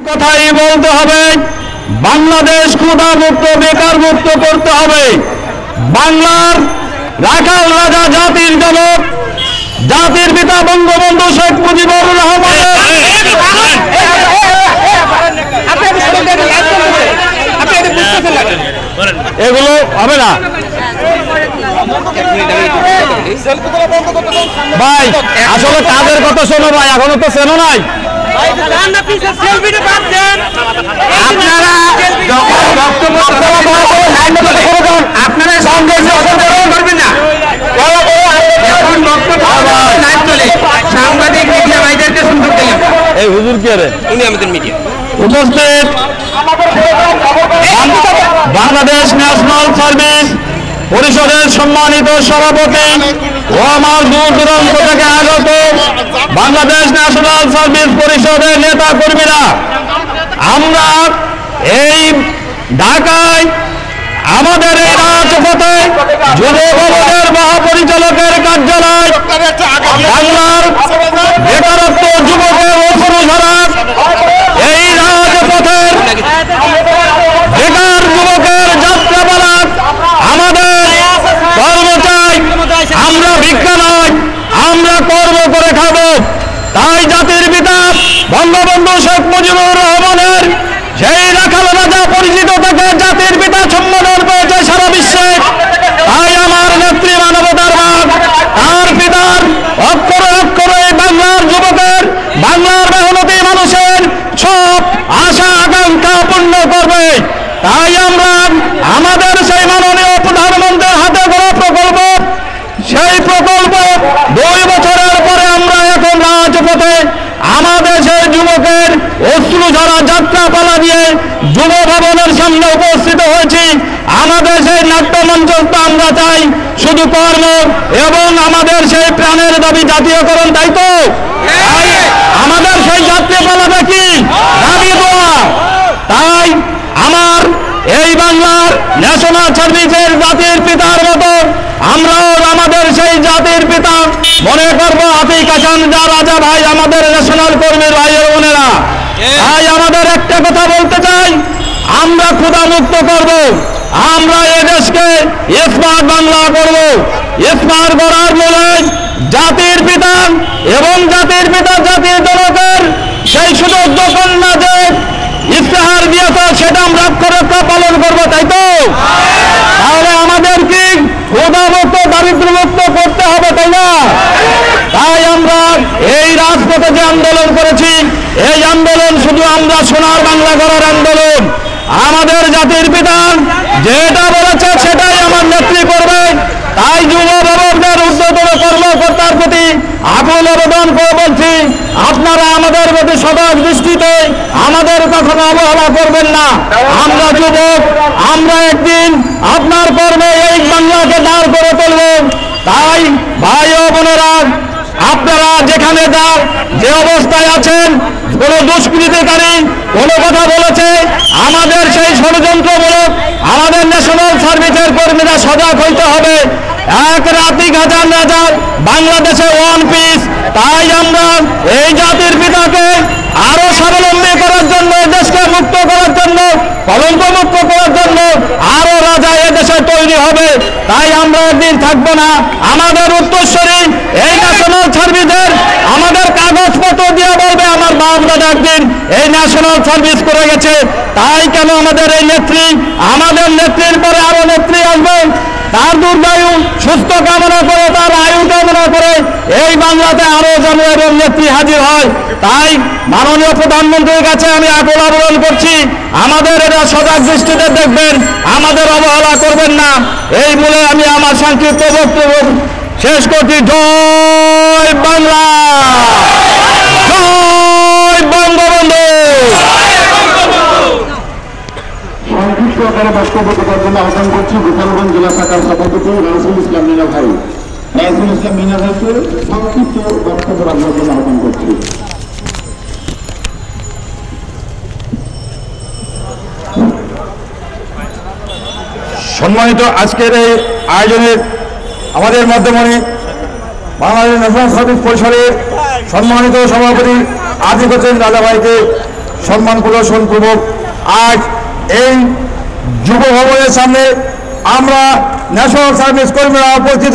কথাই বলতে হবে, বাংলাদেশ ক্ষুধামুক্ত বেকার মুক্ত করতে হবে। বাংলার রাখাল রাজা জাতির জনক জাতির পিতা বঙ্গবন্ধু শেখ মুজিবুর রহমানের এগুলো হবে না ভাই, আসলে কাদের কথা শোনো ভাই, এখনো তো চেনো নাই। আপনারা সাংবাদিক মিডিয়া ভাইদেরকে সুন্দর দিলাম। এই হুজুর কি আরে উনি আমাদের মিডিয়া উপস্থিত বাংলাদেশ ন্যাশনাল সার্ভিস পরিষদের সম্মানিত সভাপতি ও আমার দূর দূরান্ত থেকে আগত বাংলাদেশ ন্যাশনাল সার্ভিস পরিষদের নেতা কর্মীরা, আমরা এই ঢাকায় আমাদের এই রাজপথে যুব ভবনের মহাপরিচালকের কার্যালয়, বাংলার বেকারত্ব যুবকের অশ্রু ঝরা এই রাজপথের বেকার যুবকের যাত্রাপালা, আমাদের কর্ম চাই, আমরা ভিক্ষা নয়, আমরা কর্ম করে খাব। তাই জাতির পিতা বঙ্গবন্ধু শেখ মুজিবুর রহমানের সেই রাখাল রাজা পরিচিত থেকে জাতির পিতা সম্বোধন পেয়েছে সারা বিশ্বে। তাই আমার নেত্রী মানবতার বাগ তার পিতার অক্ষরে অক্ষরে বাংলার যুবকের, বাংলার মেহনতি মানুষের সব আশা আকাঙ্ক্ষা পূর্ণ করবে। তাই আমরা আমাদের সেই মাননীয় প্রধানমন্ত্রীর হাতে গড়া প্রকল্প, সেই প্রকল্প 2 বছরের পরে আমরা এখন রাজপথে আমাদের সেই যুবকের অশ্রু ঝরা যাত্রাপালা নিয়ে যুব ভবনের সামনে উপস্থিত হয়েছি। আমাদের সেই নাট্যমঞ্চস্থ আমরা চাই শুধু কর্ম এবং আমাদের সেই প্রাণের দাবি জাতীয়করণ, তাই তো? আমাদের সেই যাত্রাপালাটা কি দাবি দেওয়া। তাই আমার এই বাংলার ন্যাশনাল সার্ভিসের জাতির পিতার মতো আমরাও আমাদের সেই জাতির পিতা মনে করবো আতিক হাসান যা রাজা ভাই, আমাদের ন্যাশনাল কর্মীর ভাইয়ের বোনেরা। তাই আমাদের একটা কথা বলতে চাই, আমরা ক্ষুধামুক্ত করব, আমরা এদেশকে স্মার্ট বাংলা করব। স্মার্ট করার মূলে জাতির পিতা এবং জাতির পিতা জাতির জনকের সেই সুযোগ্য কন্যা যে ইস্তেহার দিয়েছে সেটা আমরা অক্ষরে পালন করবো, তাই তো? তাহলে আমাদের কি ক্ষুধামুক্ত দারিদ্র্যমুক্ত করতে হবে, তাই না? তাই আমরা এই রাজপথে যে আন্দোলন করেছি, এই আন্দোলন শুধু আমরা সোনার বাংলা করার আন্দোলন। আমাদের জাতির পিতা যেটা বলেছে সেটাই আমার নেত্রী করবে। তাই যুব ভবনের উদ্যোতন কর্মকর্তার প্রতি আকুল আবেদন করে বলছি, আপনারা আমাদের প্রতি সজাগ দৃষ্টিতে আমাদের কখনো অবহেলা করবেন না। আমরা যুবক, আমরা একদিন আপনার কর্মে এই বাংলাকে দাঁড় করে তুলব। তাই ভাই ও বোনেরা, আপনারা যেখানে যে অবস্থায় আছেন, কোনো দুষ্কৃতিকারী কোনো কথা বলেছে, আমাদের সেই ষড়যন্ত্রমূলক আমাদের ন্যাশনাল সার্ভিসের কর্মীরা সজাগ হইতে হবে। এক আতিক হাসান রাজা বাংলাদেশে ওয়ান পিস। তাই আমরা এই জাতির পিতাকে আরো স্বাবলম্বী করার জন্য, দেশকে মুক্ত করার জন্য, কলঙ্ক মুক্ত করার জন্য আরো রাজা এদেশে তৈরি হবে। তাই আমরা একদিন থাকবো না, আমাদের উত্তরসূরি এই ন্যাশনাল সার্ভিসের আমাদের কাগজপত্র দিয়ে বলবে আমার বাপ দাদা একদিন এই ন্যাশনাল সার্ভিস করে গেছে। তাই কেন আমাদের এই নেত্রী, আমাদের নেত্রীর পরে আরো নেত্রী আসবে, তার দীর্ঘায়ু সুস্থ কামনা করে, তার আয়ু কামনা করে এই বাংলাতে আরো যেন এবং নেত্রী হাজির হয়। তাই মাননীয় প্রধানমন্ত্রীর কাছে আমি আকুল আবেদন করছি, আমাদের এটা সজাগ দৃষ্টিতে দেখবেন, আমাদের অবহেলা করবেন না। এই বলে আমি আমার সংক্ষিপ্ত বক্তব্য শেষ করছি। জয় বাংলা, জয় বঙ্গবন্ধু। সংক্ষিপ্ত আকারে বক্তব্য দেওয়ার জন্য আহ্বান করছি গোপালগঞ্জ জেলা শাখার সভাপতি রাইসুল ইসলাম মিনা ভাই। রাইসুল ইসলাম মিনা ভাইকে সংক্ষিপ্ত বক্তব্য রাখার জন্য আহ্বান করছি। সম্মানিত আজকের এই আয়োজনের আমাদের মধ্যমণি বাংলাদেশ ন্যাশনাল সার্ভিস পরিষদের সম্মানিত সভাপতি আতিক হোসেন রাজা ভাইকে সম্মান প্রদর্শনপূর্বক আজ এই যুব ভবনের সামনে আমরা ন্যাশনাল সার্ভিস কর্মীরা উপস্থিত